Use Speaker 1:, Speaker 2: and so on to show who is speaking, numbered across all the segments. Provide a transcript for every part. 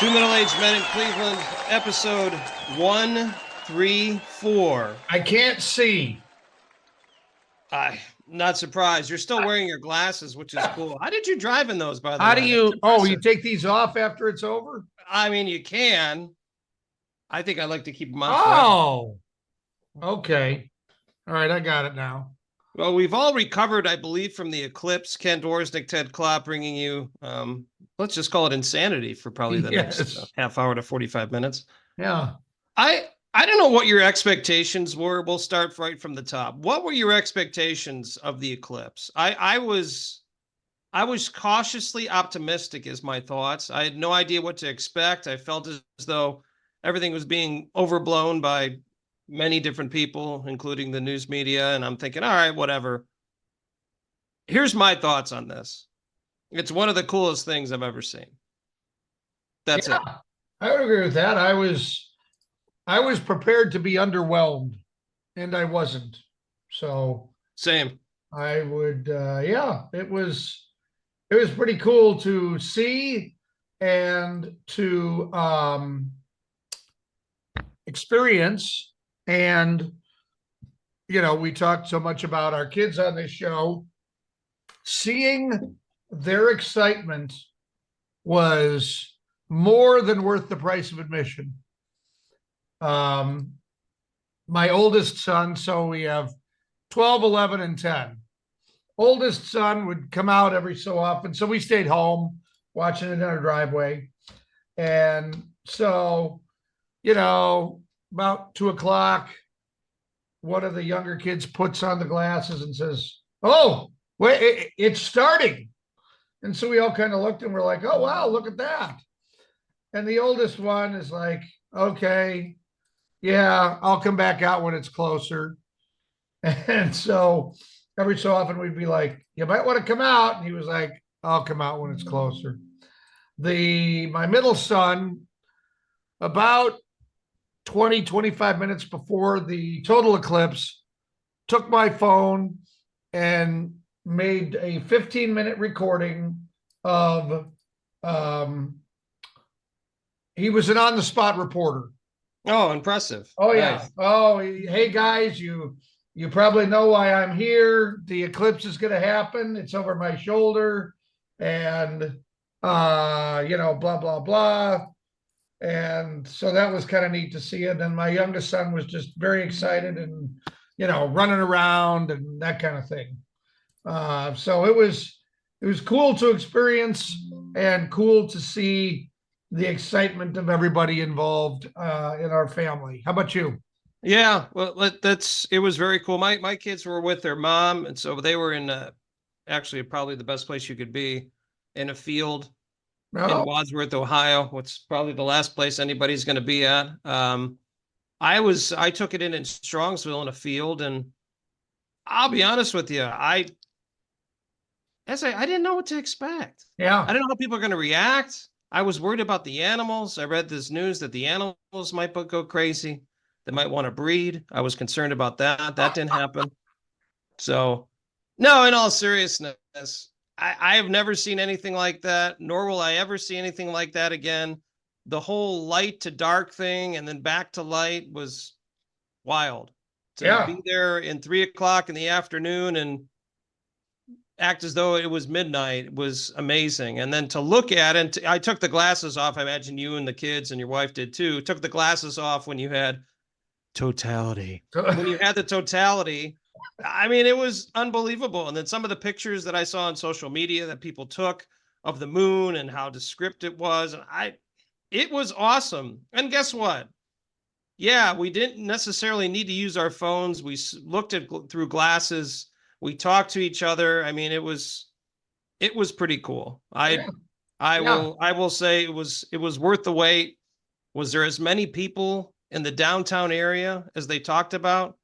Speaker 1: Two Middle-Aged Men in Cleveland, episode 134.
Speaker 2: I can't see.
Speaker 1: I'm not surprised. You're still wearing your glasses, which is cool. How did you drive in those, by the
Speaker 2: How do
Speaker 1: way? That's
Speaker 2: you, you
Speaker 1: impressive.
Speaker 2: take these off after it's over?
Speaker 1: I mean, you can. I think I like to keep them on forever.
Speaker 2: Oh, okay. All right, I got it now.
Speaker 1: Well, we've all recovered, I believe, from the eclipse. Ken Dorsnick, Ted Klopp bringing you, let's just call it insanity for probably the next
Speaker 2: Yes.
Speaker 1: half hour to 45 minutes.
Speaker 2: Yeah.
Speaker 1: I don't know what your expectations were. We'll start right from the top. What were your expectations of the eclipse? I was cautiously optimistic is my thoughts. I had no idea what to expect. I felt as though everything was being overblown by many different people, including the news media. And I'm thinking, all right, whatever. Here's my thoughts on this. It's one of the coolest things I've ever seen. That's it.
Speaker 2: I would agree with that. I was prepared to be underwhelmed, and I wasn't. So
Speaker 1: Same.
Speaker 2: I would it was pretty cool to see and to experience. And we talked so much about our kids on this show. Seeing their excitement was more than worth the price of admission. My oldest son, so we have 12, 11, and 10. Oldest son would come out every so often. So we stayed home watching it in our driveway. And so, about 2:00, one of the younger kids puts on the glasses and says, "Oh, wait, it's starting." And so we all kind of looked and we're like, "Oh, wow, look at that." And the oldest one is like, "Okay, yeah, I'll come back out when it's closer." And so every so often we'd be like, "You might want to come out." And he was like, "I'll come out when it's closer." My middle son, about 20, 25 minutes before the total eclipse, took my phone and made a 15-minute recording of, he was an on-the-spot reporter.
Speaker 1: Oh, impressive.
Speaker 2: Oh, yeah.
Speaker 1: Nice.
Speaker 2: Oh, hey, guys, you probably know why I'm here. The eclipse is going to happen. It's over my shoulder. And, blah, blah, blah. And so that was kind of neat to see it. And my youngest son was just very excited and, running around and that kind of thing. So it was cool to experience and cool to see the excitement of everybody involved in our family. How about you?
Speaker 1: Yeah, well, it was very cool. My kids were with their mom, and so they were in actually probably the best place you could be, in a field in
Speaker 2: No?
Speaker 1: Wadsworth, Ohio. What's probably the last place anybody's going to be at. I took it in Strongsville in a field, and I'll be honest with you, I didn't know what to expect.
Speaker 2: Yeah.
Speaker 1: I didn't know how people are going to react. I was worried about the animals. I read this news that the animals might go crazy. They might want to breed. I was concerned about that. That didn't happen. So, no, in all seriousness, I have never seen anything like that, nor will I ever see anything like that again. The whole light to dark thing and then back to light was wild. To be there in 3:00 in the afternoon and act as though it was midnight was amazing. And then to look at it, I took the glasses off. I imagine you and the kids and your wife did too. Took the glasses off when you had totality. When you had the totality, I mean, it was unbelievable. And then some of the pictures that I saw on social media that people took of the moon and how descriptive it was, it was awesome. And guess what? Yeah, we didn't necessarily need to use our phones. We looked at through glasses. We talked to each other. I mean, it was pretty cool. I will say it was worth the wait. Was there as many people in the downtown area as they talked about?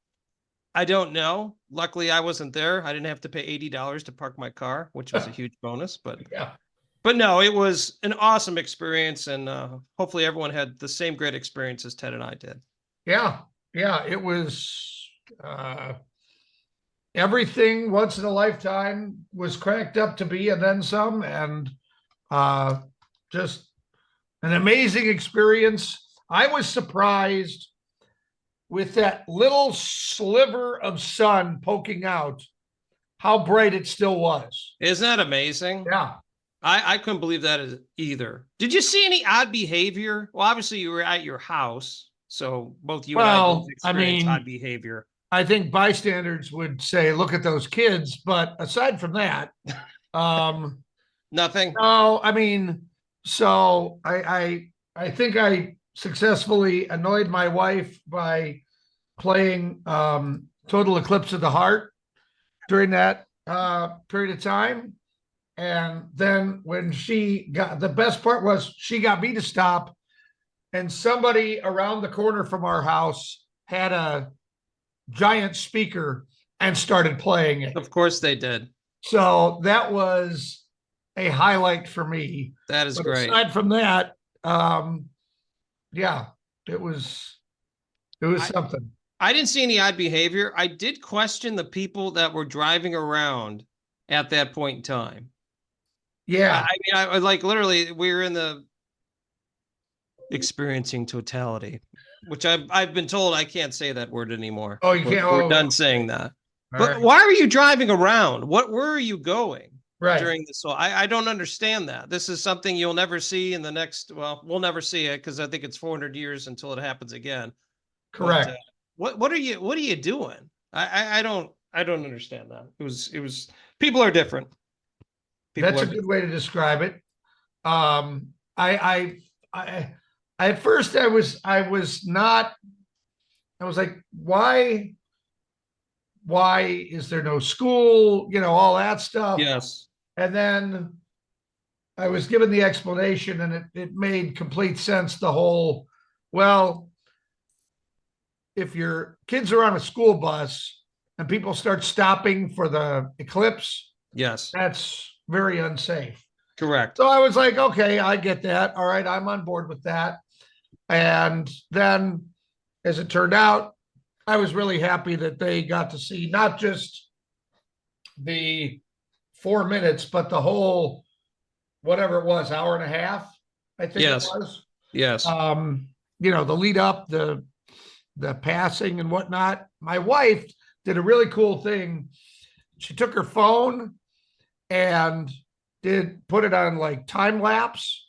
Speaker 1: I don't know. Luckily, I wasn't there. I didn't have to pay $80 to park my car, which was a huge bonus. But no, it was an awesome experience, and hopefully everyone had the same great experience as Ted and I did.
Speaker 2: Yeah, it was everything once in a lifetime was cracked up to be, and then some, and just An amazing experience. I was surprised with that little sliver of sun poking out, how bright it still was.
Speaker 1: Isn't that amazing?
Speaker 2: Yeah.
Speaker 1: I couldn't believe that either. Did you see any odd behavior? Well, obviously you were at your house, so both you and I both
Speaker 2: Well, I
Speaker 1: experienced
Speaker 2: mean,
Speaker 1: odd behavior.
Speaker 2: I think bystanders would say, look at those kids. But aside from that, um,
Speaker 1: Nothing.
Speaker 2: no, I mean, so I think I successfully annoyed my wife by playing Total Eclipse of the Heart during that period of time. And then when she got, the best part was she got me to stop, and somebody around the corner from our house had a giant speaker and started playing it.
Speaker 1: Of course they did.
Speaker 2: So that was a highlight for me.
Speaker 1: That is
Speaker 2: But
Speaker 1: great.
Speaker 2: aside from that, yeah, it was something.
Speaker 1: I didn't see any odd behavior. I did question the people that were driving around at that point in time.
Speaker 2: Yeah.
Speaker 1: I like literally we were in the experiencing totality, which I've been told I can't say that word anymore.
Speaker 2: Oh, you can't.
Speaker 1: We're
Speaker 2: Oh,
Speaker 1: done saying that. But
Speaker 2: right.
Speaker 1: why are you driving around? Where are you going
Speaker 2: Right.
Speaker 1: during this? So I don't understand that. This is something you'll never see in the next. Well, we'll never see it because I think it's 400 years until it happens again.
Speaker 2: Correct.
Speaker 1: But, what are you doing? I don't understand that. It was people are different.
Speaker 2: That's a good way to describe it. I at first I was not. I was like, why is there no school? You know, all that stuff.
Speaker 1: Yes.
Speaker 2: And then I was given the explanation, and it made complete sense. The whole, well, if your kids are on a school bus and people start stopping for the eclipse,
Speaker 1: Yes.
Speaker 2: that's very unsafe.
Speaker 1: Correct.
Speaker 2: So I was like, okay, I get that. All right, I'm on board with that. And then, as it turned out, I was really happy that they got to see not just the 4 minutes, but the whole, whatever it was, hour and a half, I think
Speaker 1: Yes.
Speaker 2: it was.
Speaker 1: Yes.
Speaker 2: You know, the lead up, the passing and whatnot. My wife did a really cool thing. She took her phone and put it on like time lapse.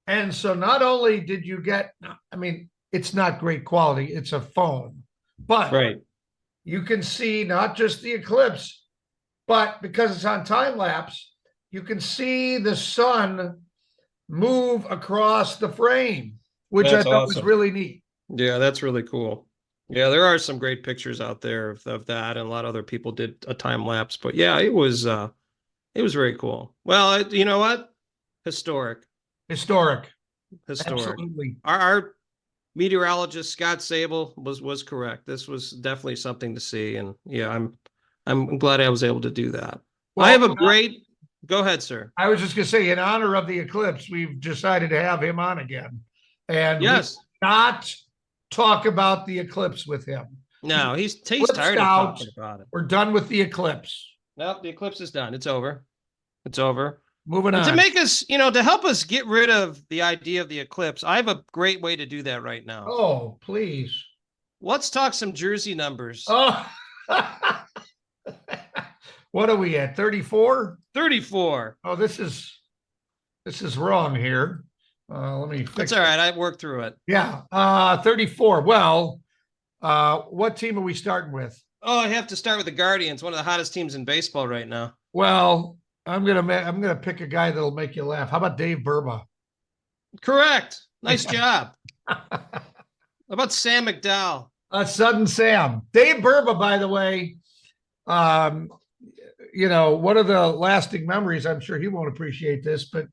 Speaker 2: And so not only did you get, I mean, it's not great quality, it's a phone, but
Speaker 1: right.
Speaker 2: You can see not just the eclipse, but because it's on time lapse, you can see the sun move across the frame, which
Speaker 1: That's
Speaker 2: I thought
Speaker 1: awesome.
Speaker 2: was really neat.
Speaker 1: Yeah, that's really cool. Yeah, there are some great pictures out there of that, and a lot of other people did a time lapse. But yeah, it was very cool. Well, you know what? Historic.
Speaker 2: Absolutely.
Speaker 1: Our meteorologist Scott Sable was correct. This was definitely something to see, and yeah, I'm glad I was able to do that.
Speaker 2: Well,
Speaker 1: I have a great. Go ahead, sir.
Speaker 2: I was just gonna say, in honor of the eclipse, we've decided to have him on again, and
Speaker 1: yes,
Speaker 2: not talk about the eclipse with him.
Speaker 1: No, he's tired of talking about it.
Speaker 2: We're done with the eclipse.
Speaker 1: Nope, the eclipse is done. It's over. It's over.
Speaker 2: Moving on.
Speaker 1: To make us, to help us get rid of the idea of the eclipse, I have a great way to do that right now.
Speaker 2: Oh, please.
Speaker 1: Let's talk some jersey numbers.
Speaker 2: Oh, what are we at? 34?
Speaker 1: 34.
Speaker 2: Oh, this is wrong here. Let me fix
Speaker 1: That's all right. I worked through it.
Speaker 2: Yeah. 34. Well, what team are we starting with?
Speaker 1: Oh, I have to start with the Guardians, one of the hottest teams in baseball right now.
Speaker 2: Well, I'm gonna pick a guy that'll make you laugh. How about Dave Burba?
Speaker 1: Correct. Nice job. How about Sam McDowell?
Speaker 2: Sudden Sam. Dave Burba, by the way, one of the lasting memories, I'm sure he won't appreciate this, but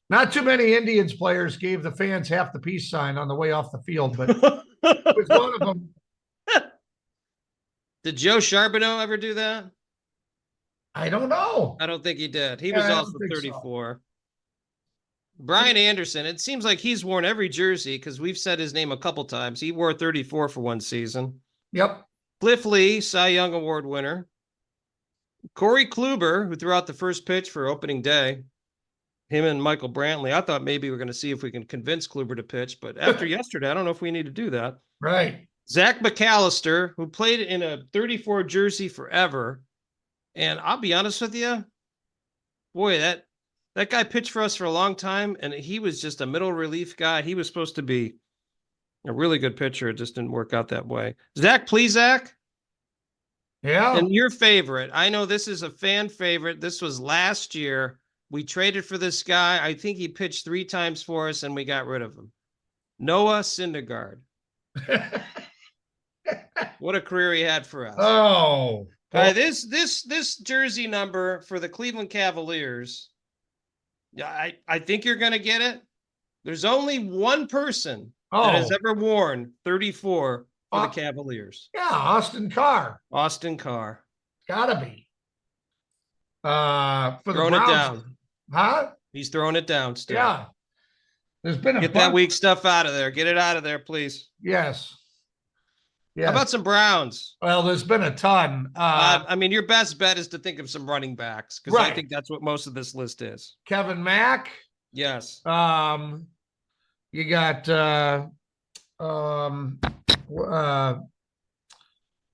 Speaker 2: not too many Indians players gave the fans half the peace sign on the way off the field, but it was one of them.
Speaker 1: Did Joe Charbonneau ever do that?
Speaker 2: I don't know.
Speaker 1: I don't think he did. He was also 34. So. Brian Anderson, it seems like he's worn every jersey because we've said his name a couple times. He wore 34 for one season.
Speaker 2: Yep.
Speaker 1: Cliff Lee, Cy Young Award winner. Corey Kluber, who threw out the first pitch for opening day. him and Michael Brantley. I thought maybe we're going to see if we can convince Kluber to pitch, but after yesterday, I don't know if we need to do that.
Speaker 2: Right.
Speaker 1: Zach McAllister, who played in a 34 jersey forever. And I'll be honest with you, boy, that guy pitched for us for a long time, and he was just a middle relief guy. He was supposed to be a really good pitcher. It just didn't work out that way. Zach Plesac.
Speaker 2: Yeah.
Speaker 1: And your favorite. I know this is a fan favorite. This was last year. We traded for this guy. I think he pitched 3 times for us, and we got rid of him. Noah Syndergaard. What a career he had for us.
Speaker 2: Oh.
Speaker 1: This jersey number for the Cleveland Cavaliers. Yeah, I think you're going to get it. There's only one person that has ever worn 34 for the Cavaliers.
Speaker 2: Yeah, Austin Carr.
Speaker 1: Austin Carr.
Speaker 2: Gotta be. For the
Speaker 1: Throwing
Speaker 2: Browns.
Speaker 1: it down.
Speaker 2: Huh?
Speaker 1: He's throwing it down still.
Speaker 2: Yeah. There's been a
Speaker 1: Get that weak stuff out of there. Get it out of there, please.
Speaker 2: Yes.
Speaker 1: How about some Browns?
Speaker 2: Well, there's been a ton.
Speaker 1: I mean, your best bet is to think of some running backs, because I think that's what most of this list is.
Speaker 2: Kevin Mack.
Speaker 1: Yes.
Speaker 2: You got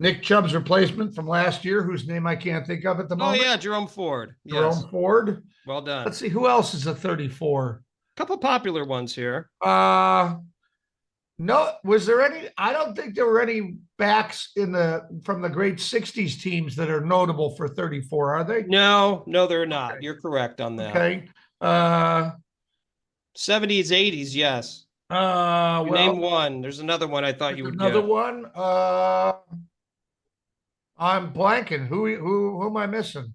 Speaker 2: Nick Chubb's replacement from last year, whose name I can't think of at the moment.
Speaker 1: Oh, yeah, Jerome Ford.
Speaker 2: Jerome Ford.
Speaker 1: Well done.
Speaker 2: Let's see, who else is a 34?
Speaker 1: A couple popular ones here.
Speaker 2: No, was there any? I don't think there were any backs from the great 60s teams that are notable for 34, are they?
Speaker 1: No, they're not. Okay. You're correct on that.
Speaker 2: Okay.
Speaker 1: 70s, 80s, yes. Name one. There's another one I thought you would
Speaker 2: another
Speaker 1: get.
Speaker 2: One. I'm blanking. Who am I missing?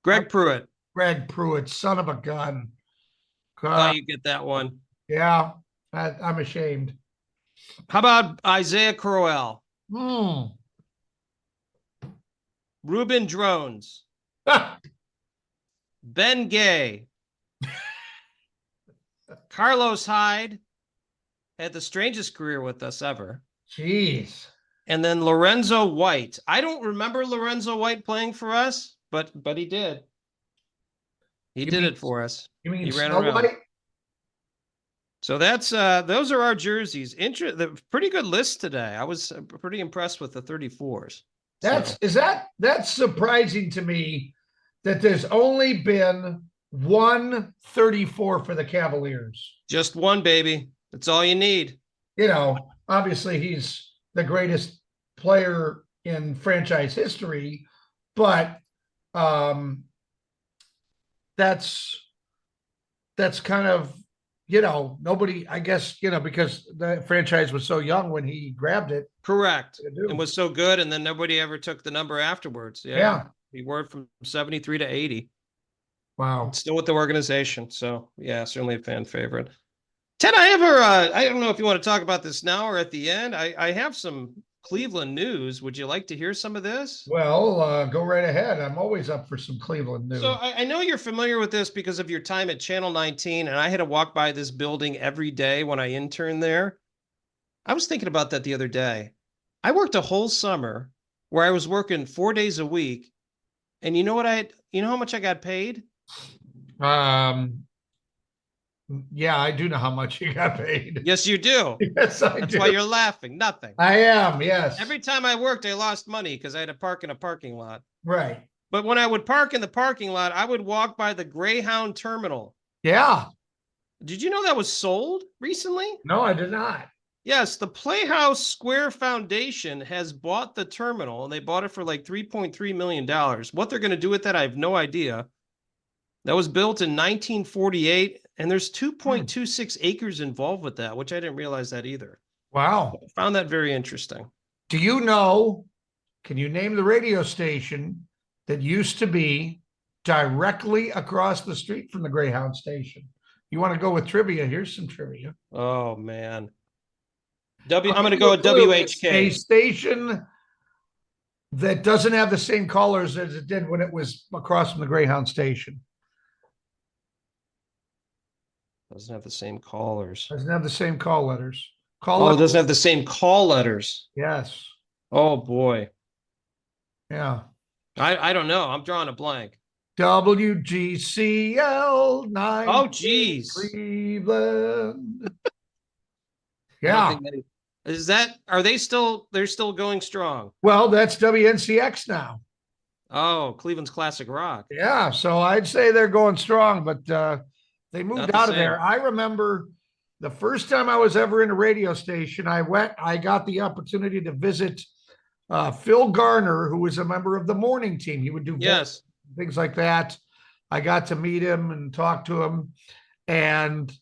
Speaker 1: Greg Pruitt.
Speaker 2: Greg Pruitt, son of a gun.
Speaker 1: Thought you get that one.
Speaker 2: Yeah, I'm ashamed.
Speaker 1: How about Isaiah Crowell? Ruben Drones. Ben Gay. Carlos Hyde had the strangest career with us ever.
Speaker 2: Jeez.
Speaker 1: And then Lorenzo White. I don't remember Lorenzo White playing for us, but he did. He did it for us.
Speaker 2: You mean
Speaker 1: he ran
Speaker 2: Snow
Speaker 1: around.
Speaker 2: White?
Speaker 1: So that's those are our jerseys. The pretty good list today. I was pretty impressed with the 34s.
Speaker 2: That's surprising to me that there's only been one 34 for the Cavaliers.
Speaker 1: Just one, baby. That's all you need.
Speaker 2: You know, obviously he's the greatest player in franchise history, but that's kind of, you know, nobody, I guess, you know, because the franchise was so young when he grabbed it.
Speaker 1: Correct. And was so good, and then nobody ever took the number afterwards. Yeah. He wore it from 73 to 80.
Speaker 2: Wow.
Speaker 1: Still with the organization. So, yeah, certainly a fan favorite. Ted, I don't know if you want to talk about this now or at the end. I have some Cleveland news. Would you like to hear some of this?
Speaker 2: Well, go right ahead. I'm always up for some Cleveland news.
Speaker 1: So I know you're familiar with this because of your time at Channel 19, and I had to walk by this building every day when I interned there. I was thinking about that the other day. I worked a whole summer where I was working 4 days a week, and you know how much I got paid?
Speaker 2: Yeah, I do know how much you got paid.
Speaker 1: Yes, you do.
Speaker 2: Yes, I do.
Speaker 1: That's why you're laughing. Nothing.
Speaker 2: I am, yes.
Speaker 1: Every time I worked, I lost money because I had to park in a parking lot.
Speaker 2: Right.
Speaker 1: But when I would park in the parking lot, I would walk by the Greyhound terminal.
Speaker 2: Yeah.
Speaker 1: Did you know that was sold recently?
Speaker 2: No, I did not.
Speaker 1: Yes, the Playhouse Square Foundation has bought the terminal, and they bought it for like $3.3 million. What they're going to do with that, I have no idea. That was built in 1948, and there's 2.26 acres involved with that, which I didn't realize that either.
Speaker 2: Wow.
Speaker 1: I found that very interesting.
Speaker 2: Do you know, can you name the radio station that used to be directly across the street from the Greyhound station? You want to go with trivia? Here's some trivia.
Speaker 1: Oh, man. I'm going to go with WHK.
Speaker 2: A station that doesn't have the same colors as it did when it was across from the Greyhound station.
Speaker 1: Doesn't have the same callers.
Speaker 2: Doesn't have the same call letters.
Speaker 1: It doesn't have the same call letters.
Speaker 2: Yes.
Speaker 1: Oh, boy.
Speaker 2: Yeah.
Speaker 1: I don't know. I'm drawing a blank.
Speaker 2: WGCL 9
Speaker 1: Oh, geez.
Speaker 2: Cleveland.
Speaker 1: I don't
Speaker 2: Yeah.
Speaker 1: think any. They're still going strong.
Speaker 2: Well, that's WNCX now.
Speaker 1: Oh, Cleveland's classic rock.
Speaker 2: Yeah. So I'd say they're going strong, but they moved
Speaker 1: Not the
Speaker 2: out of
Speaker 1: same.
Speaker 2: there. I remember the first time I was ever in a radio station, I got the opportunity to visit Phil Garner, who was a member of the morning team. He would do
Speaker 1: Yes.
Speaker 2: things like that. I got to meet him and talk to him. And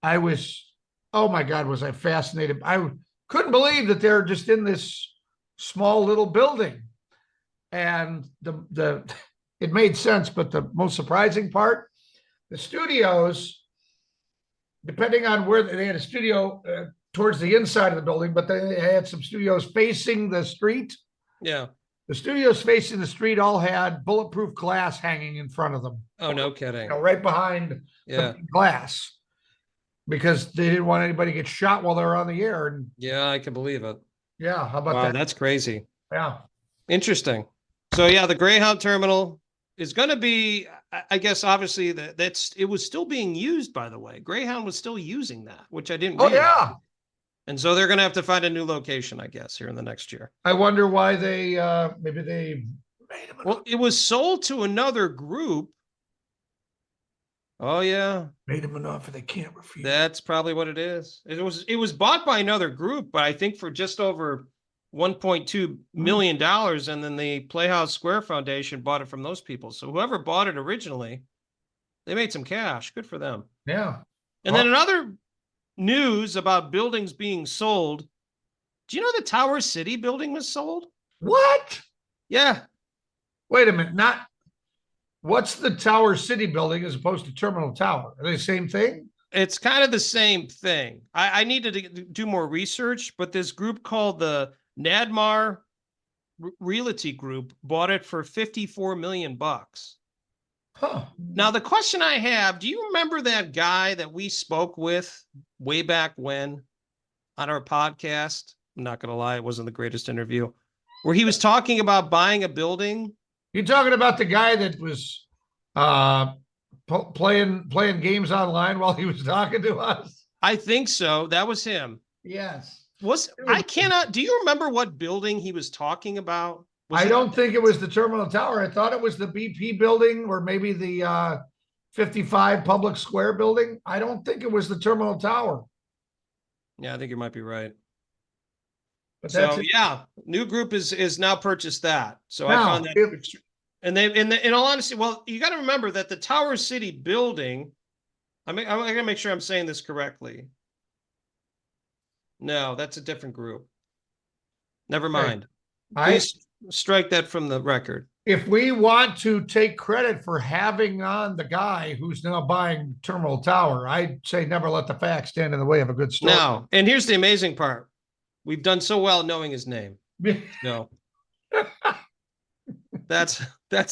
Speaker 2: I was, oh my God, was I fascinated. I couldn't believe that they're just in this small little building. And it made sense, but the most surprising part, the studios, depending on where they had a studio towards the inside of the building, but they had some studios facing the street.
Speaker 1: Yeah.
Speaker 2: The studios facing the street all had bulletproof glass hanging in front of them.
Speaker 1: Oh, no kidding.
Speaker 2: Right behind the glass, because they didn't want anybody to get shot while they were on the air. And
Speaker 1: yeah, I can believe it.
Speaker 2: yeah, how about
Speaker 1: Wow,
Speaker 2: that?
Speaker 1: that's crazy.
Speaker 2: Yeah.
Speaker 1: Interesting. So yeah, the Greyhound terminal is going to be, I guess, obviously it was still being used, by the way. Greyhound was still using that, which I didn't realize.
Speaker 2: Yeah.
Speaker 1: And so they're going to have to find a new location, I guess, here in the next year.
Speaker 2: I wonder why they maybe they made them.
Speaker 1: Well, it was sold to another group. Oh yeah,
Speaker 2: Made them enough and they can't refuse.
Speaker 1: that's probably what it is. It was bought by another group, but I think for just over $1.2 million, and then the Playhouse Square Foundation bought it from those people. So whoever bought it originally, they made some cash. Good for them.
Speaker 2: Yeah.
Speaker 1: And then another news about buildings being sold. Do you know the Tower City building was sold?
Speaker 2: What?
Speaker 1: Yeah.
Speaker 2: Wait a minute. What's the Tower City building as opposed to Terminal Tower? Are they the same thing?
Speaker 1: It's kind of the same thing. I needed to do more research, but this group called the Nadmar Realty Group bought it for $54 million.
Speaker 2: Huh.
Speaker 1: Now, the question I have, do you remember that guy that we spoke with way back when on our podcast? I'm not going to lie, it wasn't the greatest interview, where he was talking about buying a building.
Speaker 2: You're talking about the guy that was playing games online while he was talking to us?
Speaker 1: I think so. That was him.
Speaker 2: Yes.
Speaker 1: Do you remember what building he was talking about?
Speaker 2: I don't think it was the Terminal Tower. I thought it was the BP building or maybe the 55 Public Square building. I don't think it was the Terminal Tower.
Speaker 1: Yeah, I think you might be right.
Speaker 2: But
Speaker 1: so yeah, new group is now purchased that. So now, I found that, and they in all honesty, well, you got to remember that the Tower City building. I'm gonna make sure I'm saying this correctly. No, that's a different group. Never mind. Please strike that from the record.
Speaker 2: If we want to take credit for having on the guy who's now buying Terminal Tower, I'd say never let the facts stand in the way of a good story.
Speaker 1: Now, and here's the amazing part. We've done so well knowing his name. No. That's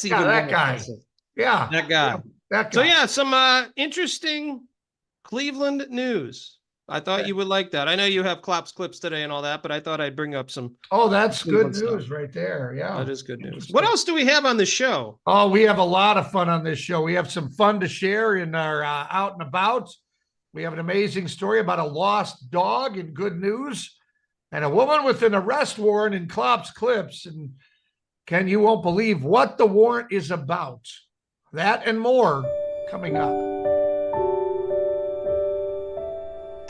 Speaker 1: even
Speaker 2: that guy.
Speaker 1: Impressive.
Speaker 2: Yeah.
Speaker 1: That guy.
Speaker 2: Yeah, that guy.
Speaker 1: So yeah, some interesting Cleveland news. I thought you would like that. I know you have Klopp's clips today and all that, but I thought I'd bring up some.
Speaker 2: Oh, that's good news right there. Yeah.
Speaker 1: That is good news. What else do we have on the show?
Speaker 2: Oh, we have a lot of fun on this show. We have some fun to share in our out and about. We have an amazing story about a lost dog in good news, and a woman with an arrest warrant in Klopp's clips. And Ken, you won't believe what the warrant is about. That and more coming up.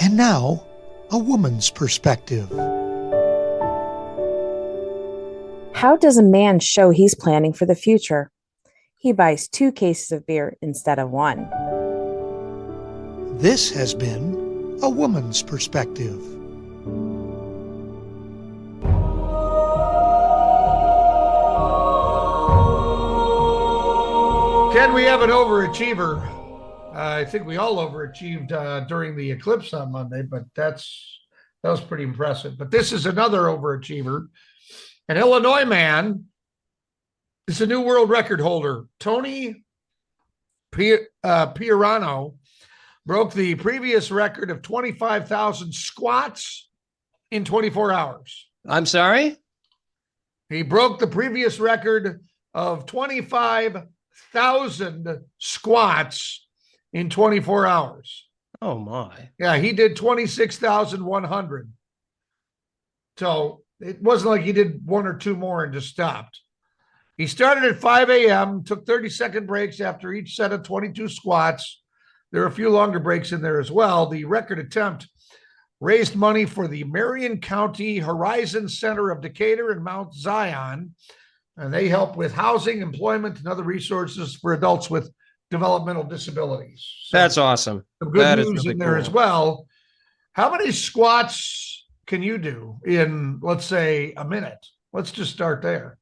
Speaker 3: And now, a woman's perspective.
Speaker 4: How does a man show he's planning for the future? He buys 2 cases of beer instead of 1.
Speaker 3: This has been a woman's perspective.
Speaker 2: Ken, we have an overachiever. I think we all overachieved during the eclipse on Monday, but that was pretty impressive. But this is another overachiever. An Illinois man is a new world record holder. Tony Pierano broke the previous record of 25,000 squats in 24 hours.
Speaker 1: I'm sorry?
Speaker 2: He broke the previous record of 25,000 26,000 squats in 24 hours.
Speaker 1: Oh my.
Speaker 2: Yeah, he did 26,100. So it wasn't like he did one or two more and just stopped. He started at 5 a.m., took 30-second breaks after each set of 22 squats. There are a few longer breaks in there as well. The record attempt raised money for the Marion County Horizon Center of Decatur and Mount Zion, and they help with housing, employment, and other resources for adults with developmental disabilities. So
Speaker 1: That's awesome.
Speaker 2: some good
Speaker 1: That is
Speaker 2: news
Speaker 1: really
Speaker 2: in there
Speaker 1: cool.
Speaker 2: as well. How many squats can you do in, let's say, a minute? Let's just start there.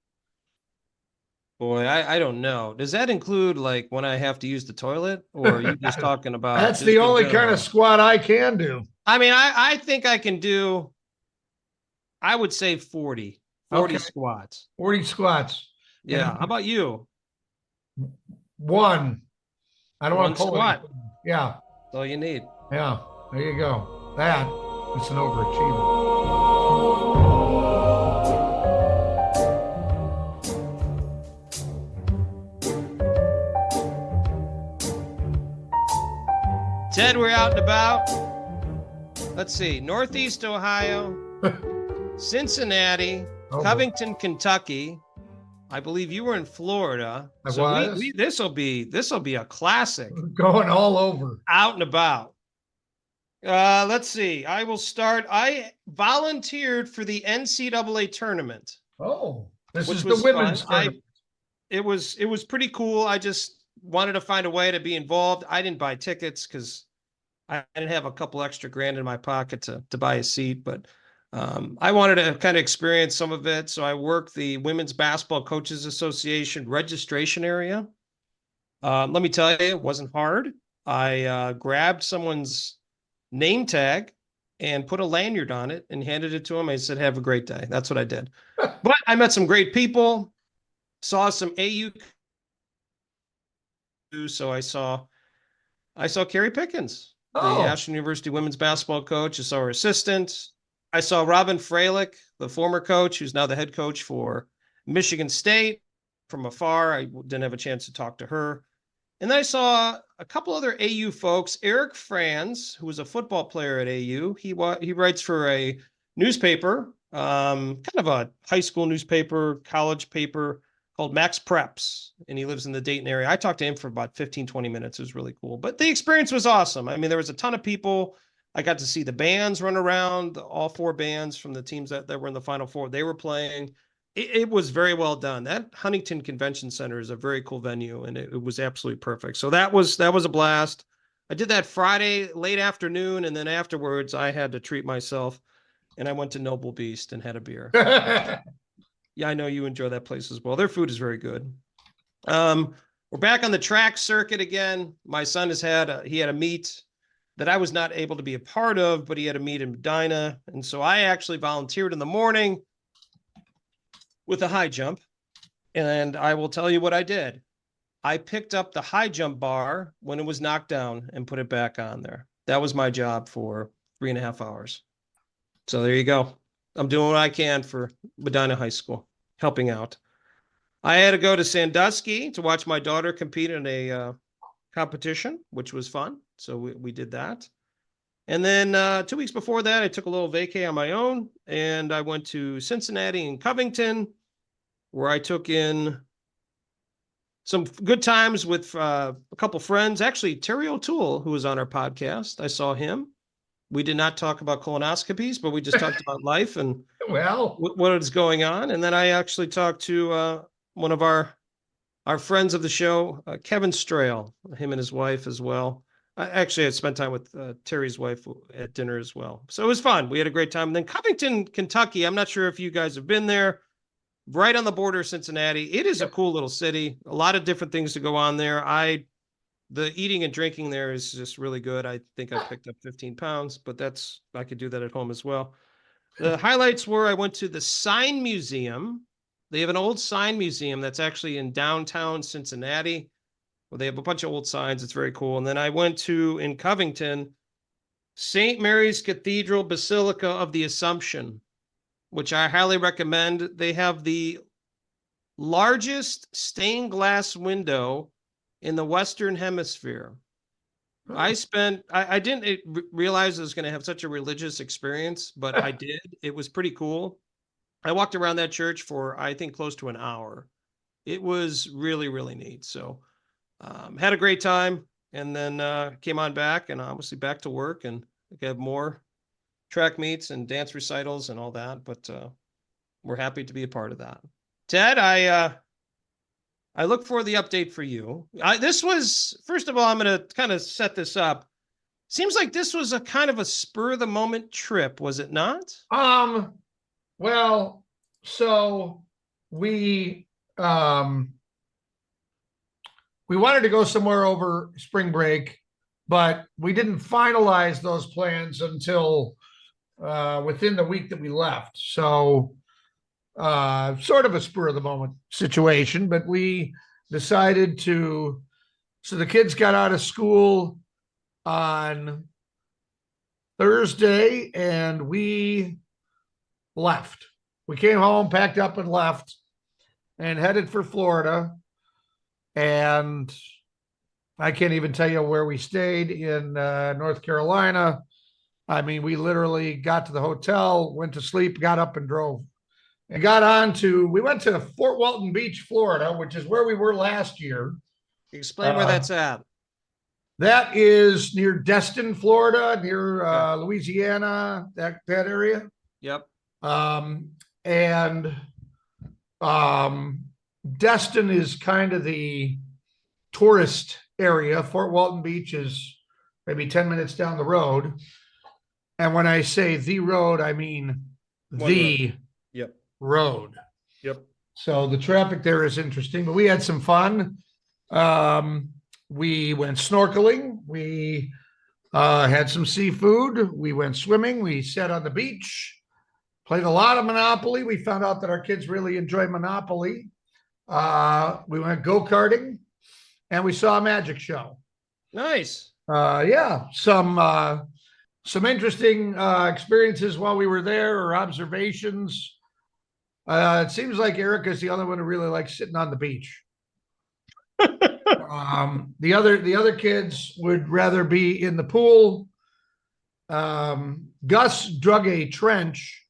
Speaker 1: Boy, I don't know. Does that include like when I have to use the toilet, or are you just talking about
Speaker 2: That's
Speaker 1: just
Speaker 2: the
Speaker 1: in
Speaker 2: only kind
Speaker 1: general?
Speaker 2: of squat I can do.
Speaker 1: I mean, I think I can do, I would say 40
Speaker 2: Okay.
Speaker 1: squats.
Speaker 2: 40 squats.
Speaker 1: Yeah. How about you?
Speaker 2: One. I don't
Speaker 1: One
Speaker 2: want to pull
Speaker 1: squat.
Speaker 2: anything. Yeah.
Speaker 1: That's all you need.
Speaker 2: Yeah. There you go. That is an overachiever.
Speaker 1: Ted, we're out and about. Let's see. Northeast Ohio, Cincinnati,
Speaker 2: Oh,
Speaker 1: Covington, Kentucky. I believe you were in Florida.
Speaker 2: I
Speaker 1: So
Speaker 2: was.
Speaker 1: this will be a classic.
Speaker 2: Going all over.
Speaker 1: Out and about. Let's see. I will start. I volunteered for the NCAA tournament,
Speaker 2: Oh, this
Speaker 1: which
Speaker 2: is the
Speaker 1: was
Speaker 2: women's
Speaker 1: fun.
Speaker 2: tournament.
Speaker 1: It was pretty cool. I just wanted to find a way to be involved. I didn't buy tickets because I didn't have a couple extra grand in my pocket to buy a seat, but I wanted to kind of experience some of it. So I worked the Women's Basketball Coaches Association registration area. Let me tell you, it wasn't hard. I grabbed someone's name tag and put a lanyard on it and handed it to him. I said, "Have a great day." That's what I did. But I met some great people, saw some AU. So I saw Carrie Pickens, the
Speaker 2: Oh,
Speaker 1: Ashland University women's basketball coach. I saw her assistant. I saw Robin Freilich, the former coach, who's now the head coach for Michigan State. From afar, I didn't have a chance to talk to her. And then I saw a couple other AU folks. Eric Franz, who was a football player at AU. He writes for a newspaper, kind of a high school newspaper, college paper called Max Preps, and he lives in the Dayton area. I talked to him for about 15, 20 minutes. It was really cool. But the experience was awesome. I mean, there was a ton of people. I got to see the bands run around, all four bands from the teams that were in the Final Four. They were playing. It was very well done. That Huntington Convention Center is a very cool venue, and it was absolutely perfect. So that was a blast. I did that Friday late afternoon, and then afterwards I had to treat myself, and I went to Noble Beast and had a beer. Yeah, I know you enjoy that place as well. Their food is very good. We're back on the track circuit again. My son had a meet that I was not able to be a part of, but he had a meet in Medina, and so I actually volunteered in the morning with a high jump, and I will tell you what I did. I picked up the high jump bar when it was knocked down and put it back on there. That was my job for 3.5 hours. So there you go. I'm doing what I can for Medina High School, helping out. I had to go to Sandusky to watch my daughter compete in a competition, which was fun. So we did that. And then 2 weeks before that, I took a little vacay on my own, and I went to Cincinnati and Covington, where I took in some good times with a couple friends. Actually, Terry O'Toole, who was on our podcast, I saw him. We did not talk about colonoscopies, but we just talked about life and
Speaker 2: well,
Speaker 1: what is going on. And then I actually talked to one of our friends of the show, Kevin Strail, him and his wife as well. I actually had spent time with Terry's wife at dinner as well. So it was fun. We had a great time. And then Covington, Kentucky, I'm not sure if you guys have been there, right on the border of Cincinnati. It is a cool little city. A lot of different things to go on there. The eating and drinking there is just really good. I think I picked up 15 pounds, but I could do that at home as well. The highlights were I went to the Sign Museum. They have an old sign museum that's actually in downtown Cincinnati. Well, they have a bunch of old signs. It's very cool. And then I went to, in Covington, St. Mary's Cathedral Basilica of the Assumption, which I highly recommend. They have the largest stained glass window in the Western Hemisphere. I didn't realize I was going to have such a religious experience, but I did. It was pretty cool. I walked around that church for, I think, close to an hour. It was really, really neat. So had a great time, and then came on back, and obviously back to work, and we have more track meets and dance recitals and all that. But we're happy to be a part of that. Ted, I look for the update for you. This was, first of all, I'm going to kind of set this up. Seems like this was a kind of a spur of the moment trip, was it not?
Speaker 2: Well, so we wanted to go somewhere over spring break, but we didn't finalize those plans until within the week that we left. So sort of a spur of the moment situation, but we decided to, so the kids got out of school on Thursday and we left. We came home, packed up and left and headed for Florida. And I can't even tell you where we stayed in North Carolina. I mean, we literally got to the hotel, went to sleep, got up and drove. And we went to Fort Walton Beach, Florida, which is where we were last year.
Speaker 1: Explain where that's at.
Speaker 2: That is near Destin, Florida, near Louisiana, that area.
Speaker 1: Yep.
Speaker 2: And Destin is kind of the tourist area. Fort Walton Beach is maybe 10 minutes down the road. And when I say the road, I mean the road.
Speaker 1: Yep.
Speaker 2: So the traffic there is interesting, but we had some fun. We went snorkeling. We had some seafood. We went swimming. We sat on the beach, played a lot of Monopoly. We found out that our kids really enjoy Monopoly. We went go-karting and we saw a magic show.
Speaker 1: Nice.
Speaker 2: Yeah, some interesting experiences while we were there, or observations. It seems like Erica's the only one who really likes sitting on the beach. The other kids would rather be in the pool. Gus dug a trench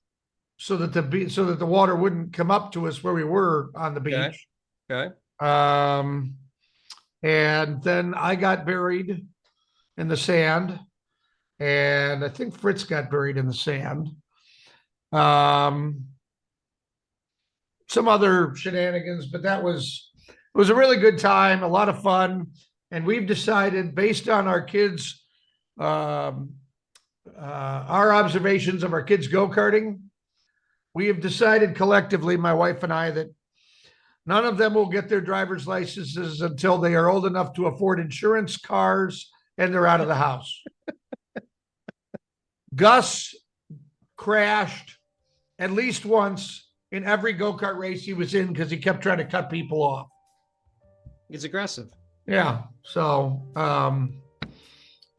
Speaker 2: so that the water wouldn't come up to us where we were on the beach.
Speaker 1: Okay.
Speaker 2: And then I got buried in the sand, and I think Fritz got buried in the sand. Some other shenanigans, but it was a really good time, a lot of fun. And we've decided, based on our kids, our observations of our kids go-karting, we have decided collectively, my wife and I, that none of them will get their driver's licenses until they are old enough to afford insurance, cars, and they're out of the house. Gus crashed at least once in every go-kart race he was in because he kept trying to cut people off.
Speaker 1: He's aggressive.
Speaker 2: Yeah. So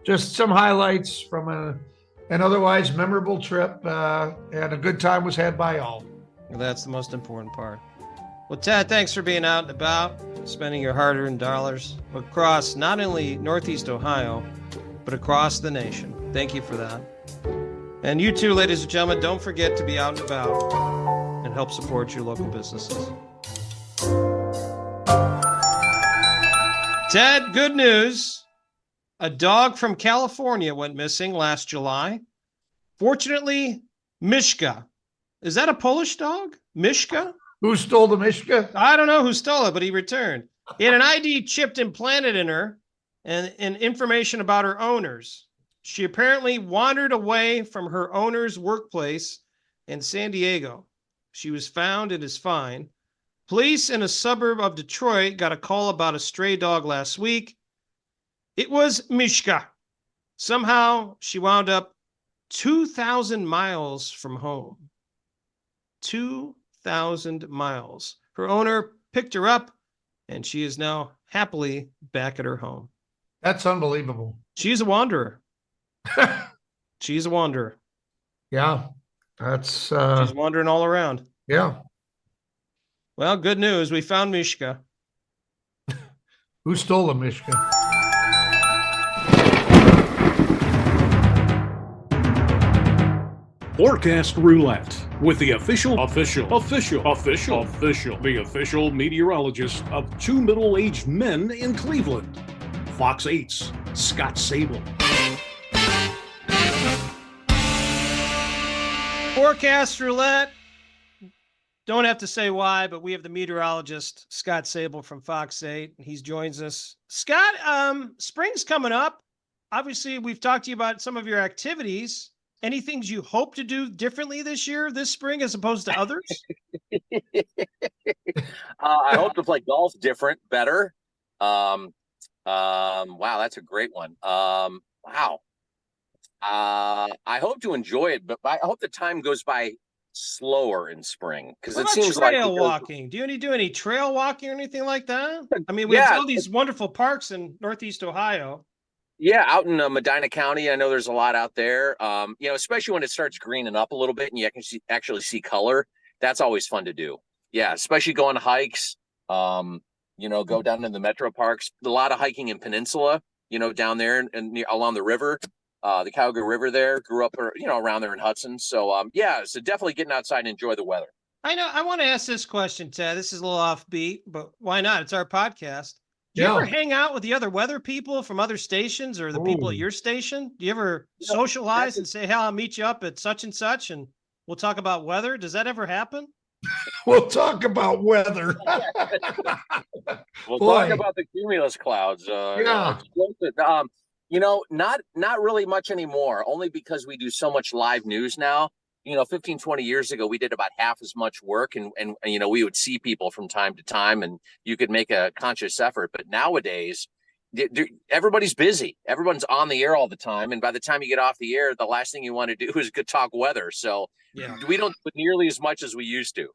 Speaker 2: just some highlights from an otherwise memorable trip, and a good time was had by all.
Speaker 1: Well, that's the most important part. Well, Ted, thanks for being out and about, spending your hard-earned dollars across not only Northeast Ohio, but across the nation. Thank you for that. And you too, ladies and gentlemen, don't forget to be out and about and help support your local businesses. Ted, good news. A dog from California went missing last July. Fortunately, Mishka. Is that a Polish dog? Mishka?
Speaker 2: Who stole the Mishka?
Speaker 1: I don't know who stole it, but he returned. He had an ID chip implanted in her and information about her owners. She apparently wandered away from her owner's workplace in San Diego. She was found and is fine. Police in a suburb of Detroit got a call about a stray dog last week. It was Mishka. Somehow she wound up 2,000 miles from home. 2,000 miles. Her owner picked her up, and she is now happily back at her home.
Speaker 2: That's unbelievable.
Speaker 1: She's a wanderer. She's a wanderer.
Speaker 2: Yeah. That's
Speaker 1: she's wandering all around.
Speaker 2: Yeah.
Speaker 1: Well, good news. We found Mishka.
Speaker 2: Who stole the Mishka?
Speaker 5: Forecast Roulette with the official meteorologist of two middle-aged men in Cleveland, Fox 8's Scott Sable.
Speaker 1: Forecast roulette. Don't have to say why, but we have the meteorologist Scott Sable from Fox 8. He joins us. Scott, spring's coming up. Obviously, we've talked to you about some of your activities. Any things you hope to do differently this spring, as opposed to others?
Speaker 6: I hope to play golf better. Wow, that's a great one. Wow. I hope to enjoy it, but I hope the time goes by slower in spring, because it seems like
Speaker 1: trail walking. Do you do any trail walking or anything like that? I mean, we have all these wonderful parks in Northeast Ohio.
Speaker 6: Yeah, out in Medina County, I know there's a lot out there. Especially when it starts greening up a little bit and you can actually see color. That's always fun to do. Yeah, especially go on hikes. Go down to the metro parks. A lot of hiking in Peninsula. Down there and along the river, the Cuyahoga River. There, grew up around there in Hudson. So so definitely getting outside and enjoy the weather. I
Speaker 1: know. I want to ask this question, Ted. This is a little offbeat, but why not? It's our podcast. Do you ever hang out with the other weather people from other stations or the people at your station? Do you ever socialize and say, "Hey, I'll meet you up at such and such, and we'll talk about weather"? Does that ever happen?
Speaker 2: We'll talk about weather.
Speaker 6: We'll talk about the cumulus clouds. Not really much anymore. Only because we do so much live news now. 15, 20 years ago, we did about half as much work and we would see people from time to time and you could make a conscious effort. But nowadays, everybody's busy. Everyone's on the air all the time. And by the time you get off the air, the last thing you want to do is go talk weather. So we don't do nearly as much as we used to.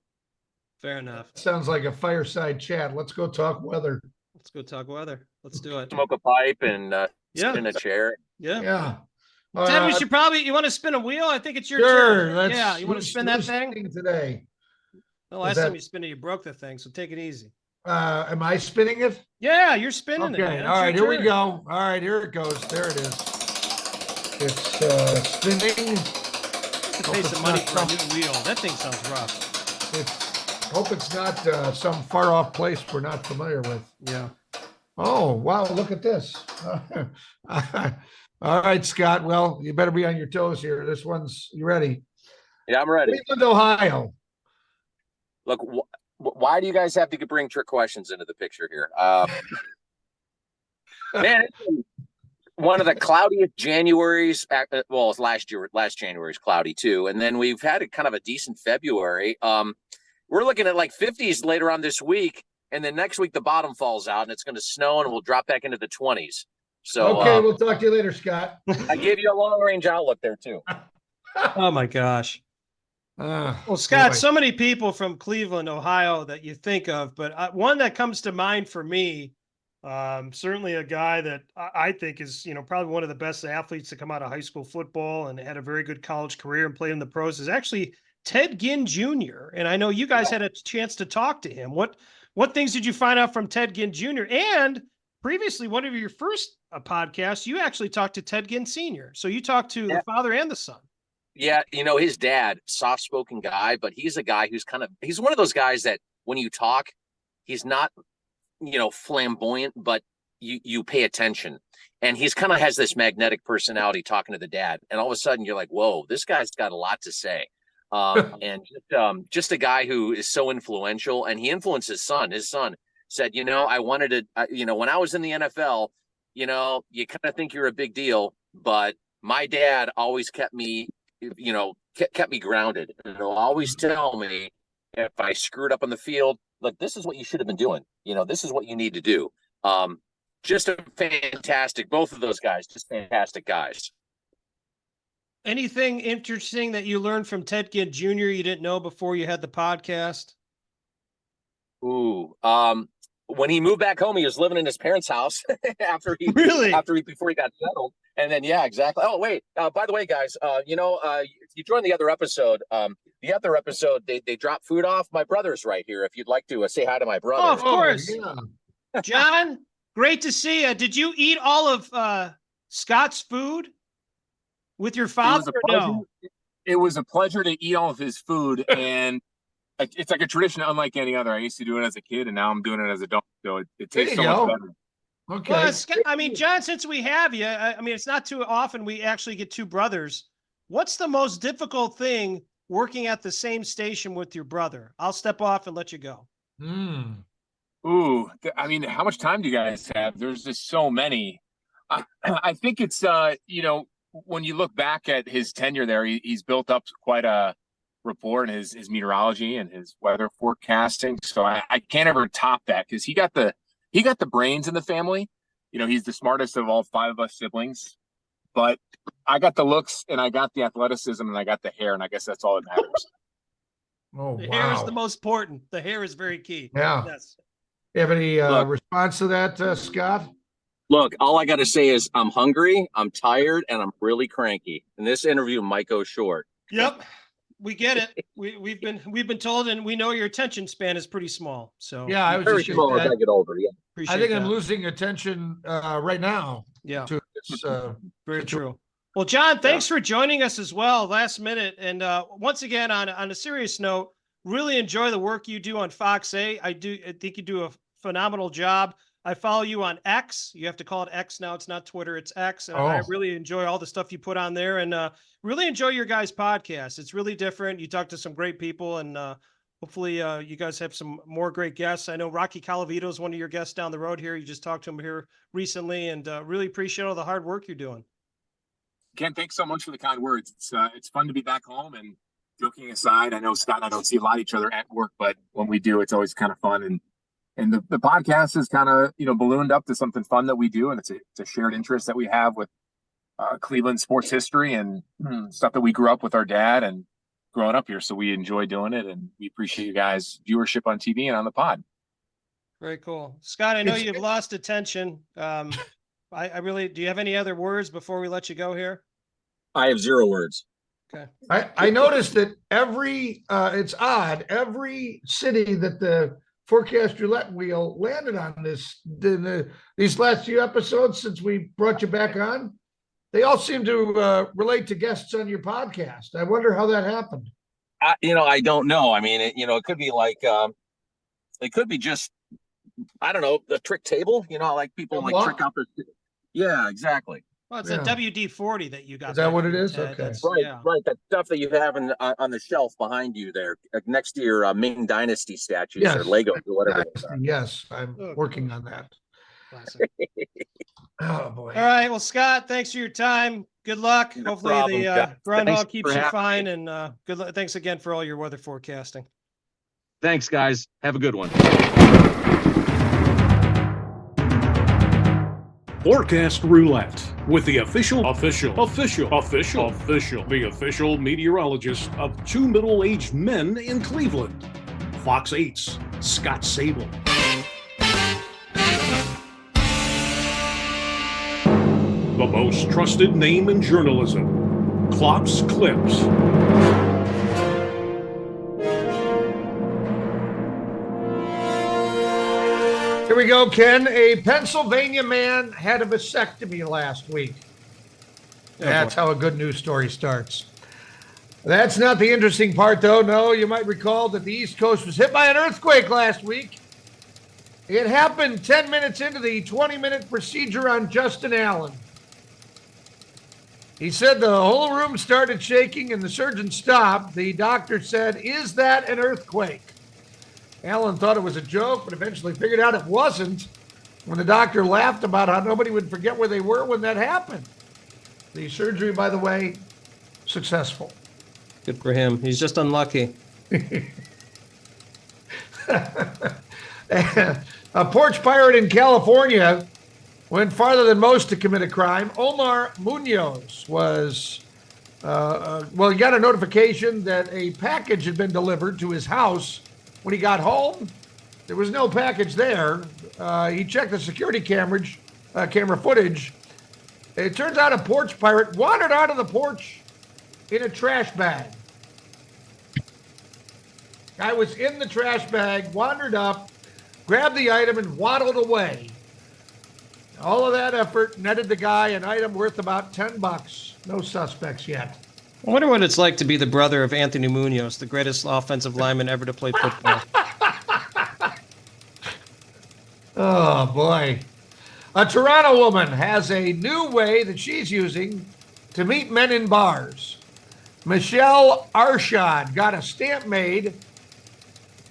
Speaker 1: Fair enough.
Speaker 2: Sounds like a fireside chat. Let's go talk weather.
Speaker 1: Let's go talk weather. Let's do it.
Speaker 6: Smoke a pipe and sit in a chair.
Speaker 2: Yeah.
Speaker 1: Ted, we should you want to spin a wheel? I think it's your turn. Yeah, you want to spin that thing?
Speaker 2: Today.
Speaker 1: The last time you spin it, you broke the thing, so take it easy.
Speaker 2: Am I spinning it?
Speaker 1: Yeah, you're spinning it.
Speaker 2: Okay, all right, here we go. All right, here it goes. There it is. It's spinning.
Speaker 1: Pay some money for a new wheel. That thing sounds rough.
Speaker 2: Hope it's not some far off place we're not familiar with.
Speaker 1: Yeah.
Speaker 2: Oh, wow, look at this. All right, Scott. Well, you better be on your toes here. You ready?
Speaker 6: Yeah, I'm ready.
Speaker 2: Cleveland, Ohio.
Speaker 6: Look, why do you guys have to bring trick questions into the picture here? Man, one of the cloudiest Januaries. Well, last January was cloudy too. And then we've had kind of a decent February. We're looking at like 50s later on this week. And then next week, the bottom falls out and it's going to snow and we'll drop back into the 20s. So
Speaker 2: okay, we'll talk to you later, Scott.
Speaker 6: I gave you a long-range outlook there too.
Speaker 1: Oh my gosh. Well, Scott, so many people from Cleveland, Ohio that you think of, but one that comes to mind for me, certainly a guy that I think is, probably one of the best athletes to come out of high school football and had a very good college career and played in the pros, is actually Ted Ginn Jr. And I know you guys had a chance to talk to him. What things did you find out from Ted Ginn Jr.? And previously, one of your first podcasts, you actually talked to Ted Ginn Sr. So you talked to the father and the son.
Speaker 6: Yeah, his dad, soft-spoken guy, but he's a guy who's he's one of those guys that when you talk, he's not, flamboyant, but you pay attention. And he's kind of has this magnetic personality talking to the dad. And all of a sudden you're like, whoa, this guy's got a lot to say. And just a guy who is so influential, and he influenced his son. His son said, I wanted to, when I was in the NFL, you kind of think you're a big deal, but my dad always kept me, kept me grounded. And he'll always tell me if I screwed up on the field, like, this is what you should have been doing. This is what you need to do. Just a fantastic, both of those guys, just fantastic guys.
Speaker 1: Anything interesting that you learned from Ted Ginn Jr. you didn't know before you had the podcast?
Speaker 6: Ooh, when he moved back home, he was living in his parents' house before he got settled. And then, yeah, exactly. Oh, wait. By the way, guys, you joined the other episode. They dropped food off. My brother's right here. If you'd like to say hi to my brother.
Speaker 1: Oh, of course.
Speaker 2: yeah.
Speaker 1: John, great to see you. Did you eat all of Scott's food with your father or no?
Speaker 7: It was a pleasure to eat all of his food, and it's like a tradition unlike any other. I used to do it as a kid, and now I'm doing it as an adult, so it tastes
Speaker 2: There you
Speaker 7: so much
Speaker 2: go.
Speaker 7: better.
Speaker 2: Okay.
Speaker 1: Well, I mean, John, since we have you, I mean, it's not too often we actually get two brothers. What's the most difficult thing working at the same station with your brother? I'll step off and let you go.
Speaker 7: Ooh, I mean, how much time do you guys have? There's just so many. I think it's when you look back at his tenure there, he's built up quite a rapport in his meteorology and his weather forecasting. So I can't ever top that because he got the brains in the family. He's the smartest of all 5 of us siblings. But I got the looks, and I got the athleticism, and I got the hair, and I guess that's all that matters.
Speaker 2: Oh,
Speaker 1: The
Speaker 2: wow.
Speaker 1: hair is the most important. The hair is very key.
Speaker 2: Yeah.
Speaker 1: Yes.
Speaker 2: You have any
Speaker 6: Look.
Speaker 2: response to that, Scott?
Speaker 6: Look, all I got to say is I'm hungry, I'm tired, and I'm really cranky. And this interview might go short.
Speaker 1: Yep. We get it. We've been told, and we know your attention span is pretty small. So
Speaker 2: Yeah, I was
Speaker 6: Very
Speaker 2: just
Speaker 6: small as I get older. Yeah.
Speaker 1: appreciate
Speaker 2: I think I'm
Speaker 1: that.
Speaker 2: losing attention right now
Speaker 1: Yeah,
Speaker 2: to this.
Speaker 1: very true. Well, John, thanks for joining us as well last minute. And once again, on a serious note, really enjoy the work you do on Fox 8. I think you do a phenomenal job. I follow you on X. You have to call it X now. It's not Twitter, it's X. And I really enjoy all the stuff you put on there, and really enjoy your guys' podcast. It's really different. You talk to some great people, and hopefully you guys have some more great guests. I know Rocky Calavito is one of your guests down the road here. You just talked to him here recently, and really appreciate all the hard work you're doing.
Speaker 7: Ken, thanks so much for the kind words. It's fun to be back home, and joking aside, I know Scott and I don't see a lot of each other at work, but when we do, it's always kind of fun. And the podcast is kind of, ballooned up to something fun that we do. And it's a shared interest that we have with Cleveland sports history and stuff that we grew up with our dad and growing up here. So we enjoy doing it, and we appreciate you guys' viewership on TV and on the pod.
Speaker 1: Very cool. Scott, I know you've lost attention. I really, do you have any other words before we let you go here?
Speaker 6: I have 0 words.
Speaker 1: Okay.
Speaker 2: I noticed that it's odd, every city that the forecast roulette wheel landed on these last few episodes since we brought you back on, they all seem to relate to guests on your podcast. I wonder how that happened.
Speaker 6: I don't know. I mean, it could be like, it could be just, I don't know, the trick table. Like people trick out their. Yeah, exactly.
Speaker 1: Well, it's a WD-40 that you got.
Speaker 2: Is that what it is? Okay.
Speaker 6: Right. That stuff that you have on the shelf behind you there, next to your Ming Dynasty statues or Legos or whatever.
Speaker 2: Yes, I'm working on that.
Speaker 1: Classic.
Speaker 2: Oh boy.
Speaker 1: All right. Well, Scott, thanks for your time. Good luck.
Speaker 6: No
Speaker 1: Hopefully
Speaker 6: problem,
Speaker 1: the
Speaker 6: guys.
Speaker 1: groundhog
Speaker 6: Thanks
Speaker 1: keeps
Speaker 6: for
Speaker 1: you
Speaker 6: having
Speaker 1: fine, and good luck. Thanks again for all your weather forecasting.
Speaker 8: Thanks, guys. Have a good one.
Speaker 5: Forecast Roulette with the official meteorologist of 2 middle-aged men in Cleveland, Fox 8's Scott Sable. The most trusted name in journalism, Klopp's Klips.
Speaker 2: Here we go, Ken. A Pennsylvania man had a vasectomy last week. That's how a good news story starts. That's not the interesting part, though. No, you might recall that the East Coast was hit by an earthquake last week. It happened 10 minutes into the 20-minute procedure on Justin Allen. He said the whole room started shaking and the surgeon stopped. The doctor said, "Is that an earthquake?" Allen thought it was a joke, but eventually figured out it wasn't when the doctor laughed about how nobody would forget where they were when that happened. The surgery, by the way, successful.
Speaker 1: Good for him. He's just unlucky.
Speaker 2: A porch pirate in California went farther than most to commit a crime. Omar Munoz was, he got a notification that a package had been delivered to his house. When he got home, there was no package there. He checked the security camera footage, It turns out a porch pirate wandered out of the porch in a trash bag. Guy was in the trash bag, wandered up, grabbed the item, and waddled away. All of that effort netted the guy an item worth about $10. No suspects yet.
Speaker 1: I wonder what it's like to be the brother of Anthony Munoz, the greatest offensive lineman ever to play football.
Speaker 2: Oh, boy. A Toronto woman has a new way that she's using to meet men in bars. Michelle Arshad got a stamp made,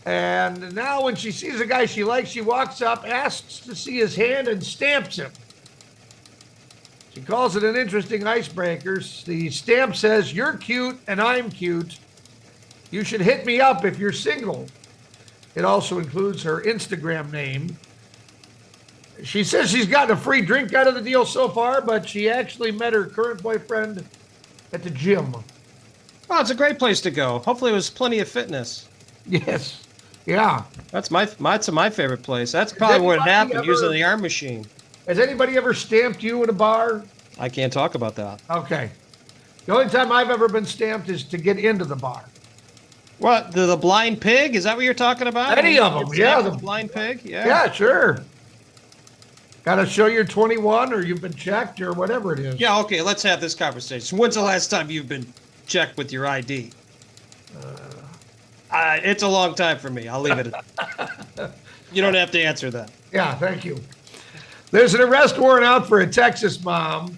Speaker 2: and now when she sees a guy she likes, she walks up, asks to see his hand, and stamps him. She calls it an interesting icebreaker. The stamp says, "You're cute and I'm cute. You should hit me up if you're single." It also includes her Instagram name. She says she's gotten a free drink out of the deal so far, but she actually met her current boyfriend at the gym.
Speaker 1: Well, it's a great place to go. Hopefully it was plenty of fitness.
Speaker 2: Yes. Yeah.
Speaker 1: That's my favorite place. That's probably what happened using the arm machine.
Speaker 2: Has anybody ever stamped you at a bar?
Speaker 1: I can't talk about that.
Speaker 2: Okay. The only time I've ever been stamped is to get into the bar.
Speaker 1: What, the blind pig? Is that what you're talking about?
Speaker 2: Any of them, yeah.
Speaker 1: The blind pig? Yeah.
Speaker 2: Yeah, sure. Got to show you're 21 or you've been checked or whatever it is.
Speaker 1: Yeah, okay, let's have this conversation. When's the last time you've been checked with your ID? It's a long time for me. I'll leave it at that. You don't have to answer that.
Speaker 2: Yeah, thank you. There's an arrest warrant out for a Texas mom.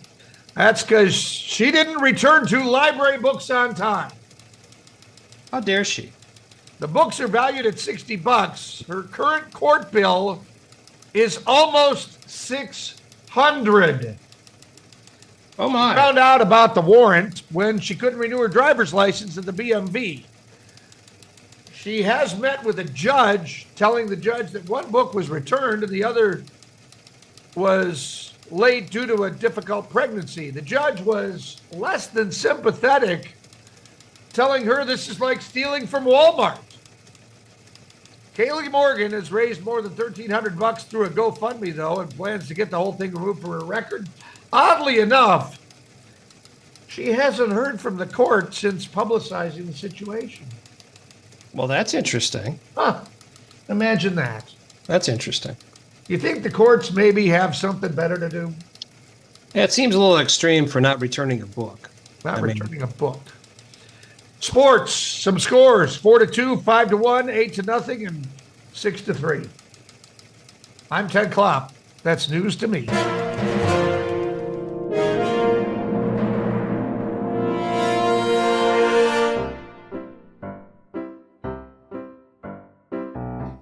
Speaker 2: That's because she didn't return 2 library books on time.
Speaker 1: How dare she?
Speaker 2: The books are valued at $60. Her current court bill is almost $600.
Speaker 1: Oh my.
Speaker 2: Found out about the warrant when she couldn't renew her driver's license at the BMV. She has met with a judge, telling the judge that one book was returned and the other was late due to a difficult pregnancy. The judge was less than sympathetic, telling her this is like stealing from Walmart. Kaylee Morgan has raised more than $1,300 through a GoFundMe, though, and plans to get the whole thing removed from her record. Oddly enough, she hasn't heard from the court since publicizing the situation.
Speaker 1: Well, that's interesting.
Speaker 2: Huh. Imagine that.
Speaker 1: That's interesting.
Speaker 2: You think the courts maybe have something better to do?
Speaker 1: Yeah, it seems a little extreme for not returning a book.
Speaker 2: Not returning a book. Sports, some scores: 4-2, 5-1, 8-0, and 6-3. I'm Ted Klopp. That's news to me.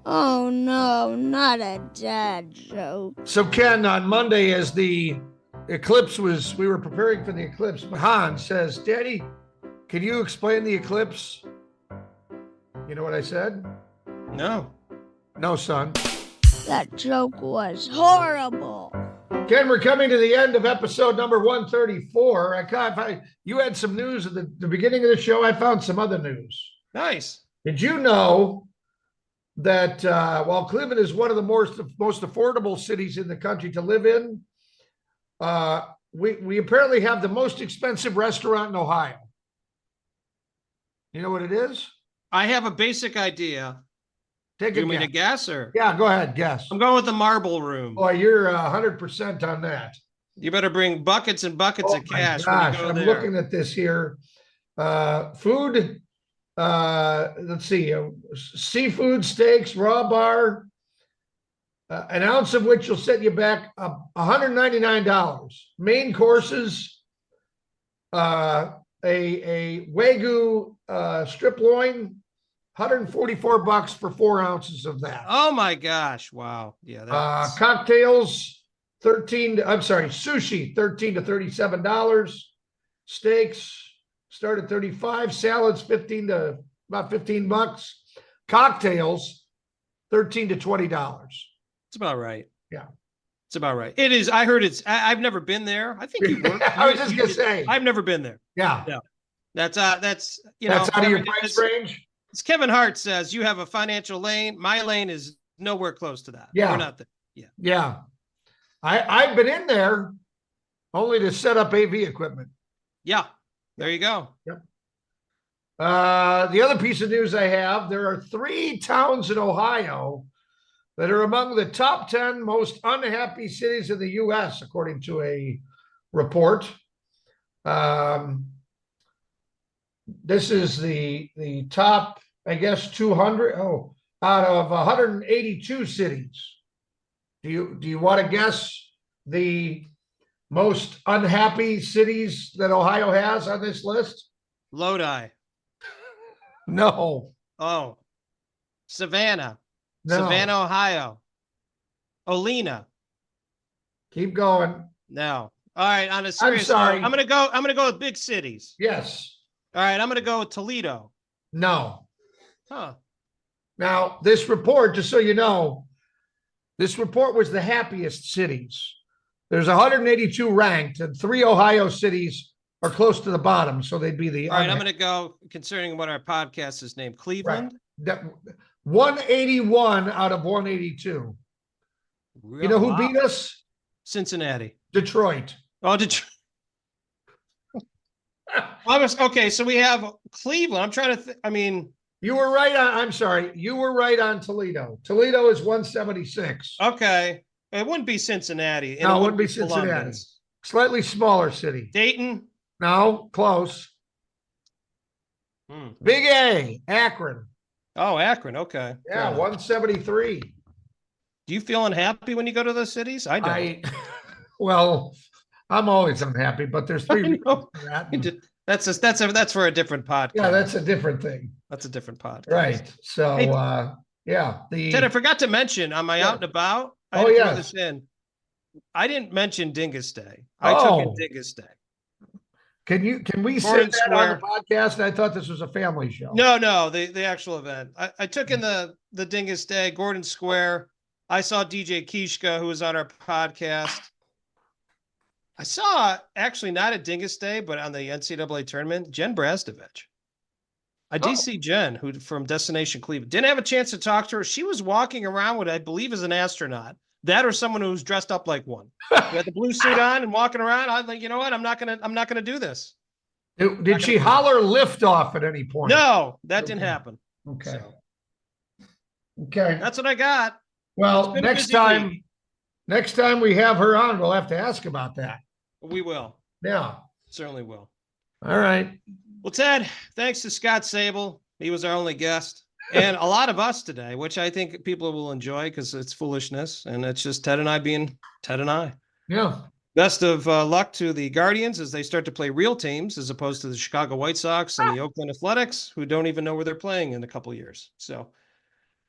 Speaker 9: Oh no, not a dad joke.
Speaker 2: So Ken, on Monday, as the eclipse we were preparing for the eclipse, Mahan says, "Daddy, can you explain the eclipse?" You know what I said?
Speaker 1: No.
Speaker 2: No, son.
Speaker 9: That joke was horrible.
Speaker 2: Ken, we're coming to the end of episode number 134. You had some news at the beginning of the show. I found some other news.
Speaker 1: Nice.
Speaker 2: Did you know that while Cleveland is one of the most affordable cities in the country to live in, we apparently have the most expensive restaurant in Ohio? You know what it is?
Speaker 1: I have a basic idea.
Speaker 2: Take
Speaker 1: Do
Speaker 2: a
Speaker 1: you mean
Speaker 2: guess.
Speaker 1: a guess or?
Speaker 2: Yeah, go ahead, guess.
Speaker 1: I'm going with the Marble Room.
Speaker 2: Boy, you're 100% on that.
Speaker 1: You better bring buckets and buckets of cash
Speaker 2: my
Speaker 1: when
Speaker 2: gosh,
Speaker 1: you go
Speaker 2: I'm
Speaker 1: there.
Speaker 2: looking at this here. Food, let's see, seafood, steaks, raw bar, an ounce of which will set you back $199. Main courses, a Wagyu strip loin, $144 for 4 ounces of that.
Speaker 1: Oh my gosh. Wow. Yeah. That's...
Speaker 2: Cocktails, sushi, $13 to $37. Steaks start at $35. Salads, $15 to about $15. Cocktails, $13 to $20.
Speaker 1: It's about right.
Speaker 2: Yeah.
Speaker 1: It's about right. It is. I heard it's, I've never been there. I think you work.
Speaker 2: I was just going to say.
Speaker 1: I've never been there.
Speaker 2: Yeah.
Speaker 1: Yeah. That's out
Speaker 2: of your price range.
Speaker 1: As Kevin Hart says, you have a financial lane. My lane is nowhere close to that.
Speaker 2: Yeah.
Speaker 1: We're not there. Yeah.
Speaker 2: Yeah. I've been in there. Only to set up AV equipment.
Speaker 1: Yeah, there you go.
Speaker 2: The other piece of news I have, there are 3 towns in Ohio that are among the top 10 most unhappy cities in the U.S., according to a report. This is the top, I guess, 200 out of 182 cities. Do you want to guess the most unhappy cities that Ohio has on this list?
Speaker 1: Lodi.
Speaker 2: No.
Speaker 1: Oh, Savannah.
Speaker 2: No.
Speaker 1: Savannah, Ohio. Olena.
Speaker 2: Keep going.
Speaker 1: No. All right. On a serious note,
Speaker 2: sorry.
Speaker 1: I'm gonna go with big cities.
Speaker 2: Yes.
Speaker 1: All right. I'm gonna go with Toledo.
Speaker 2: No.
Speaker 1: Huh.
Speaker 2: Now, this report, just so you know, this report was the happiest cities. There's 182 ranked, and 3 Ohio cities are close to the bottom, so they'd be the.
Speaker 1: All right. I'm gonna go concerning what our podcast is named, Cleveland.
Speaker 2: Right. 181 out of 182. You know who beat us?
Speaker 1: Cincinnati.
Speaker 2: Detroit.
Speaker 1: Oh, Detroit. Okay, so we have Cleveland. I'm trying to. I mean,
Speaker 2: you were right on. I'm sorry, you were right on Toledo. Toledo is 176.
Speaker 1: Okay, it wouldn't be Cincinnati.
Speaker 2: No, it wouldn't be Cincinnati.
Speaker 1: Columbus.
Speaker 2: Slightly smaller city.
Speaker 1: Dayton.
Speaker 2: No, close. Big A, Akron.
Speaker 1: Oh, Akron. Okay.
Speaker 2: Yeah, 173.
Speaker 1: Do you feel unhappy when you go to those cities? I don't.
Speaker 2: Well, I'm always unhappy, but there's 3 reasons for that.
Speaker 1: That's for a different podcast.
Speaker 2: Yeah, that's a different thing.
Speaker 1: That's a different podcast.
Speaker 2: Right. So
Speaker 1: Hey,
Speaker 2: yeah.
Speaker 1: Ted, I forgot to mention on my out and about. I had to throw this in. I didn't mention Dingus Day. I took in Dingus Day.
Speaker 2: Can we say
Speaker 1: Gordon
Speaker 2: that
Speaker 1: Square.
Speaker 2: on the podcast? I thought this was a family show.
Speaker 1: No, the actual event. I took in the Dingus Day, Gordon Square. I saw DJ Kishka, who was on our podcast. I saw, actually not at Dingus Day, but on the NCAA tournament, Jen Brastovich. I did see Jen, who from Destination Cleveland. Didn't have a chance to talk to her. She was walking around with, I believe, as an astronaut. That or someone who's dressed up like one. Who had the blue suit on and walking around. I was like, you know what? I'm not gonna do this.
Speaker 2: Did she holler lift off at any point?
Speaker 1: No, that didn't happen.
Speaker 2: Okay.
Speaker 1: So,
Speaker 2: okay.
Speaker 1: that's what I got.
Speaker 2: Well,
Speaker 1: It's been a
Speaker 2: next
Speaker 1: busy
Speaker 2: time
Speaker 1: week.
Speaker 2: next time we have her on, we'll have to ask about that.
Speaker 1: We will.
Speaker 2: Yeah.
Speaker 1: Certainly will.
Speaker 2: All right.
Speaker 1: Well, Ted, thanks to Scott Sable. He was our only guest. And a lot of us today, which I think people will enjoy because it's foolishness. And it's just Ted and I being Ted and I.
Speaker 2: Yeah.
Speaker 1: Best of luck to the Guardians as they start to play real teams as opposed to the Chicago White Sox and the Oakland Athletics, who don't even know where they're playing in a couple of years. So,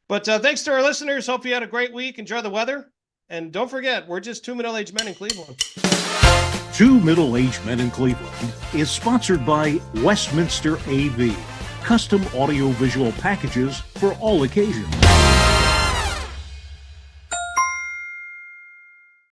Speaker 1: but thanks to our listeners. Hope you had a great week. Enjoy the weather. And don't forget, we're just 2 middle-aged men in Cleveland.
Speaker 5: 2 Middle-Aged Men in Cleveland is sponsored by Westminster AV, custom audio-visual packages for all occasions.